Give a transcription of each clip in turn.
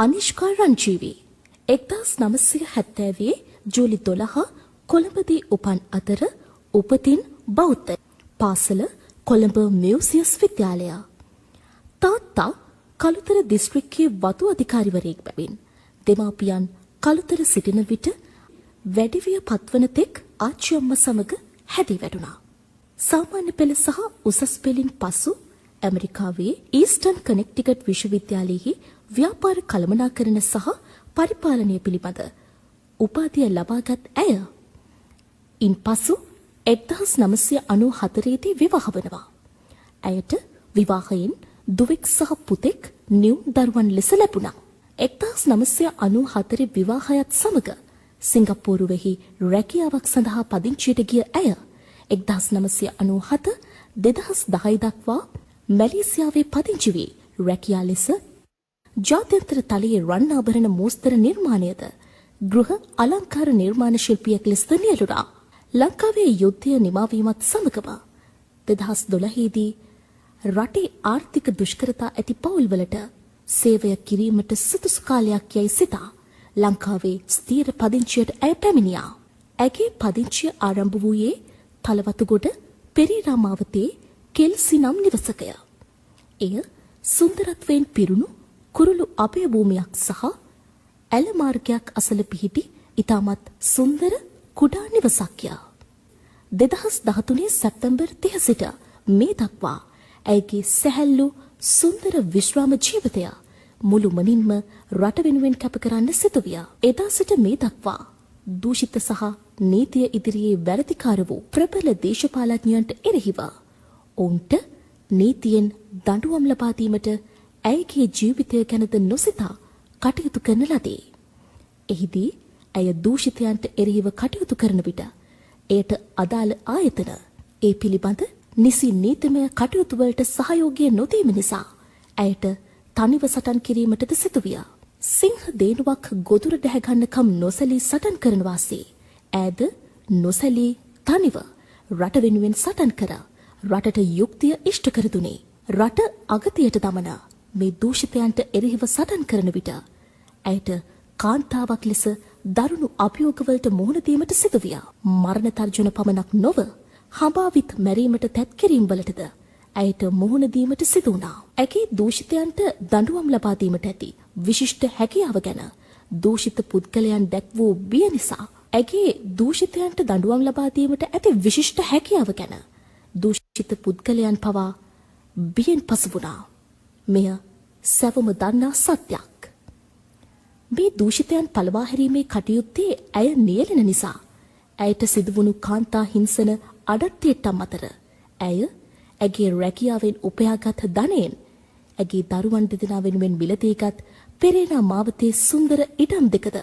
අනිෂ්කා රංජීවි 1970 ජූලි 12 කොළඹදී උපන් අතර උපතින් බෞද්ධ. පාසල කොළඹ මියුසියස් විද්‍යාලය. තාත්තා කළුතර දිස්ත්‍රික්කයේ වතු අධිකාරිවරයෙක් බැවින් දෙමාපියන් කළුතර සිටින විට වැඩිවිය පත්වන තෙක් ආච්චි අම්මා සමග හැදී වැඩුණා. සාමාන්‍ය පෙළ සහ උසස් පෙළින් පසු ඇමරිකාවේ ඊස්ටර්න් කනෙක්ටිකට් විශ්වවිද්‍යාලයේ ව්‍යාපාර කළමනාකරණ සහ පරිපාලනය පිළිබඳ උපාධිය ලබාගත් ඇය ඉන්පසු 1994 දී විවාහ වනවා. ඇයට විවාහයෙන් දුවෙක් සහ පුතෙක් නිවුන් දරුවන් ලෙස ලැබුණා. 1994 විවාහයත් සමග සිංගප්පූරුවෙහි රැකියාවක් සඳහා පදිංචියට ගිය ඇය 1997 2010 දක්වා මැලේසියාවේ පදිංචි වී රැකියා ලෙස ජාත්‍යන්තර තලයේ රන් ආභරණ මෝස්තර නිර්මාණයද ගෘහ අලංකාර නිර්මාණ ශිල්පියෙක් ලෙස නියැලුණා. ලංකාවේ යුද්ධය නිමාවීමත් සමගම 2012 දී රටේ ආර්ථික දුෂ්කරතා ඇති පවුල්වලට සේවය කිරීමට සුදුසු කාලයක් යයි සිතා ලංකාවේ ස්ථීර පදිංචියට ඇය පැමිණියා. ඇගේ පදිංචිය ආරම්භ වූයේ තලවතුගොඩ පෙරේරා මාවතේ කෙල්සි නම් නිවසකය. එය සුන්දරත්වයෙන් පිරුණු කුරුළු අභය භූමියක් සහ ඇල මාර්ගයක් අසල පිහිටි ඉතාමත් සුන්දර කුඩා නිවසක්ය. 2013 සැප්තැම්බර් 30 සිට මේ දක්වා ඇයගේ සැහැල්ලු සුන්දර විශ්‍රාම ජීවිතය මුළුමනින්ම රට වෙනුවෙන් කැප කරන්න සිදු විය. එදා සිට මේ දක්වා දූෂිත සහ නීතිය ඉදිරියේ වැරදිකාර වූ ප්‍රබල දේශපාලඥයන්ට එරෙහිව ඔවුන්ට නීතියෙන් දඬුවම් ලබා දීමට ඇයගේ ජීවිතය ගැනද නොසිතා කටයුතු කරන ලදී. එහිදී ඇය දූෂිතයන්ට එරෙහිව කටයුතු කරන විට එයට අදාළ ආයතන ඒ පිළිබඳ නිසි නීතිමය කටයුතු වලට සහයෝගය නොදීම නිසා ඇයට තනිව සටන් කිරීමටද සිදු විය. සිංහ දේනුවක් ගොදුර දැහැගන්නකම් නොසැලී සටන් කරන වාසේ ඈද නොසැලී තනිව රට වෙනුවෙන් සටන් කර රටට යුක්තිය ඉෂ්ට කර දුනේ. රට අගතියට දමන මේ දූෂිතයන්ට එරෙහිව සටන් කරන විට ඇයට කාන්තාවක් ලෙස දරුණු අභියෝගවලට මුහුණ දීමට සිදු විය. මරණ තර්ජන පමණක් නොව හඹාවිත් මැරීමට තැත් කිරීම වලටද ඇයට මුහුණ දීමට සිදු වුණා. ඇගේ දූෂිතයන්ට දඬුවම් ලබා දීමට ඇති විශිෂ්ට හැකියාව ගැන දූෂිත පුද්ගලයන් දැක් වූ බිය නිසා ඇගේ දූෂිතයන්ට දඬුවම් ලබා දීමට ඇති විශිෂ්ට හැකියාව ගැන දූෂිත පුද්ගලයන් පවා බියෙන් පසු වුණා. මෙය සැවොම දන්නා සත්‍යයක්. මේ දූෂිතයන් පළවා හැරීමේ කටයුත්තේ ඇය නියැලෙන නිසා ඇයට සිදුවුණු කාන්තා හිංසන අඩට්ටියට්ටම් අතර ඇය ඇගේ රැකියාවෙන් උපයාගත් ධනයෙන් ඇගේ දරුවන් දෙදෙනා වෙනුවෙන් මිලදීගත් පෙරේරා මාවතේ සුන්දර ඉඩම් දෙකද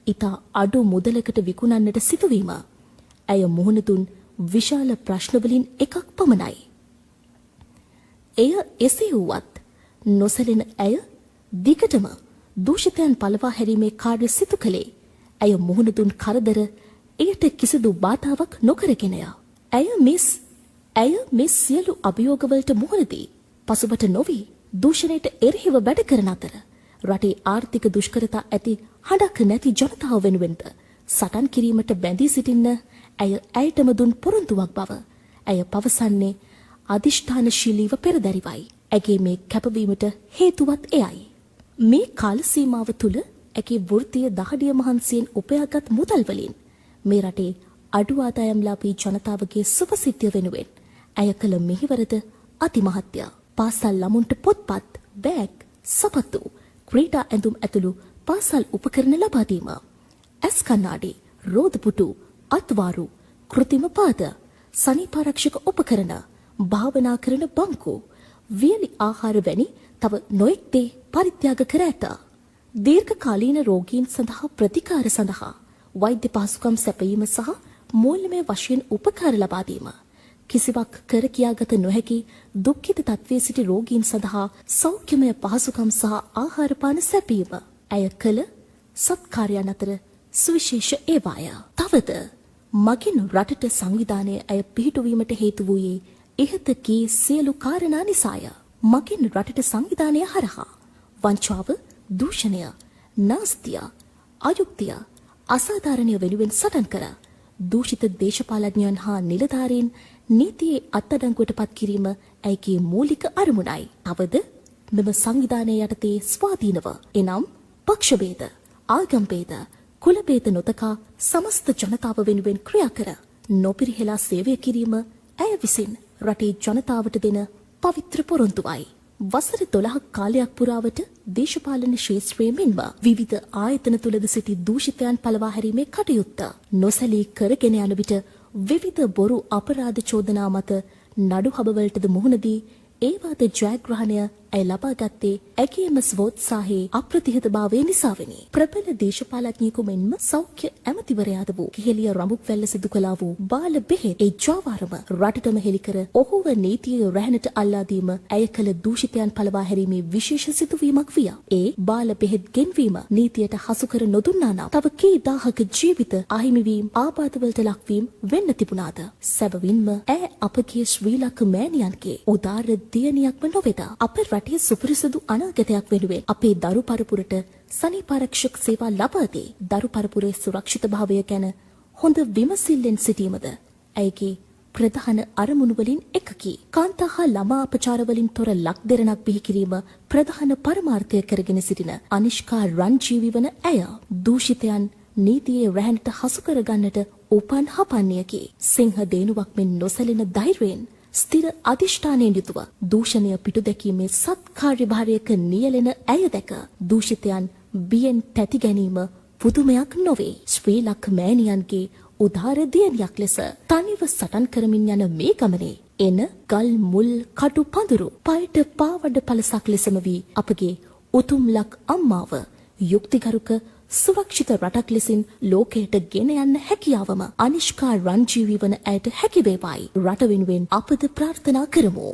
ඉතා අඩු මුදලකට විකුණන්නට සිදුවීම ඇය මුහුණ දුන් විශාල ප්‍රශ්නවලින් එකක් පමණයි. එය එසේ වුවත් නොසැලෙන ඇය දිගටම දූෂිතයන් පළවා හැරීමේ කාර්ය සිදු කළේ ඇය මුහුණ දුන් කරදර එයට කිසිදු බාධාවක් නොකරගෙනය. ඇය මේ සියලු අභියෝගවලට මුහුණ දී පසුබට නොවී දූෂණයට එරෙහිව වැඩ කරන අතර රටේ ආර්ථික දුෂ්කරතා ඇති හඬක් නැති ජනතාව වෙනුවෙන්ද සටන් කිරීමට බැඳී සිටින්න ඇයටම දුන් පොරොන්දුවක් බව ඇය පවසන්නේ අදිෂ්ඨානශීලීව පෙරදැරිවයි. ඇගේ මේ කැපවීමට හේතුවත් එයයි. මේ කාල සීමාව තුළ ඇගේ වෘත්තීය දහඩිය මහන්සියෙන් උපයාගත් මුදල් වලින් මේ රටේ අඩු ආදායම්ලාභී ජනතාවගේ සුවසිද්ධිය වෙනුවෙන් ඇය කළ මෙහෙවරද අතිමහත්ය. පාසල් ළමුන්ට පොත්පත්, බෑග්, සපත්තු, ක්‍රීඩා ඇඳුම් ඇතුළු පාසල් උපකරණ ලබා දීම, ඇස් කණ්ණාඩි, රෝදපුටු, අත්වාරු, කෘත්‍රිම පාද, සනීපාරක්ෂක උපකරණ, භාවනා කරන බංකු, වියලි ආහාර වැනි තව නොයෙක් දේ පරිත්‍යාග කර ඇත. දීර්ඝකාලීන රෝගීන් සඳහා ප්‍රතිකාර සඳහා වෛද්‍ය පහසුකම් සැපයීම සහ මූල්‍යමය වශයෙන් උපකාර ලබා දීම, කිසිවක් කර කියාගත නොහැකි දුක්ඛිත තත්ත්වයේ සිටි රෝගීන් සඳහා සෞඛ්‍යමය පහසුකම් සහ ආහාර පාන සැපයීම ඇය කළ සත්කාරයන් අතර සුවිශේෂ ඒවාය. තවද මගින් රටට සංවිධානය ඇය පිහිටුවීමට හේතු වූයේ ඉහත කී සියලු කාරණා නිසාය. මගින් රටට සංවිධානය හරහා වංචාව, දූෂණය, නාස්තිය, අයුක්තිය, අසාධාරණය වෙනුවෙන් සටන් කර දූෂිත දේශපාලඥයන් හා නිලධාරීන් නීතියේ අත්අඩංගුවට පත් කිරීම ඇයගේ මූලික අරමුණයි. තවද මෙම සංවිධානය යටතේ ස්වාධීනව එනම් පක්ෂභේද, ආගම්භේද, කුලභේද නොතකා සමස්ත ජනතාව වෙනුවෙන් ක්‍රියා කර නොපිරිහෙලා සේවය කිරීම ඇය විසින් රටේ ජනතාවට දෙන පවිත්‍ර පොරොන්දුවයි. වසර 12ක් කාලයක් පුරාවට දේශපාලන ක්ෂේත්‍රයේ මෙන්ම විවිධ ආයතන තුලද සිටි දූෂිතයන් පළවා හැරීමේ කටයුත්ත නොසැලී කරගෙන යන විට විවිධ බොරු අපරාධ චෝදනා මත නඩු හබවලටද මුහුණ දී ඒවාද ජයග්‍රහණය ඇය ලබා ගත්තේ ඇගේම ස්වෝත්සාහයේ අප්‍රතිහතභාවය නිසාවෙනි. ප්‍රබල දේශපාලඥයෙකු මෙන්ම සෞඛ්‍ය ඇමතිවරයාද වූ කිහෙලිය රඹුක්වැල්ල සිදු කළා වූ බාල බෙහෙත් ඒ ජාවාරම රටටම හෙළිකර ඔහුව නීතියේ රැහැනට අල්ලා දීම ඇය කළ දූෂිතයන් පළවා හැරීමේ විශේෂ සිදුවීමක් විය. ඒ බාල බෙහෙත් ගෙන්වීම නීතියට හසු කර නොදුන්නා නම් තව කී දහහක ජීවිත අහිමි වීම ආබාධවලට ලක්වීම වෙන්න තිබුණාද? සැබවින්ම ඇය අපගේ ශ්‍රී ලංක මෑණියන්ගේ උදාර දියණියක්ම නොවේද? අප රටේ සුපිරිසිදු අනාගතයක් වෙනුවෙන් අපේ දරු පරපුරට සනීපාරක්ෂක සේවා ලබා දී දරු පරපුරේ සුරක්ෂිතභාවය ගැන හොඳ විමසිල්ලෙන් සිටීමද ඇයගේ ප්‍රධාන අරමුණු වලින් එකකි. කාන්තා හා ළමා අපචාර වලින් තොර ලක් දෙරණක් බිහි කිරීම ප්‍රධාන පරමාර්ථය කරගෙන සිටින අනිෂ්කා රන්ජීවි වන ඇය දූෂිතයන් නීතියේ රැහැනට හසු කරගන්නට උපන් හපන්නේකි. සිංහ දේනුවක් මෙන් නොසැලෙන ධෛර්යයෙන් ස්ථිර අධිෂ්ඨානයෙන් යුතුව දූෂණය පිටු දැකීමේ සත්කාර්යභාරයක නියැලෙන ඇය දැක දූෂිතයන් බියෙන් තැති ගැනීම පුදුමයක් නොවේ. ශ්‍රී ලංක මෑණියන්ගේ උදාර දියණියක් ලෙස තනිව සටන් කරමින් යන මේ ගමනේ එන ගල් මුල් කටු පඳුරු පයට පාවඩ පළසක් ලෙසම වී අපගේ උතුම් ලක් අම්මාව යුක්තිගරුක සුරක්ෂිත රටක් ලෙසින් ලෝකයට ගෙන යන්න හැකියාවම අනිෂ්කා රන්ජීවි වන ඇයට හැකි වේවායි රට වෙනුවෙන් අපද ප්‍රාර්ථනා කරමු.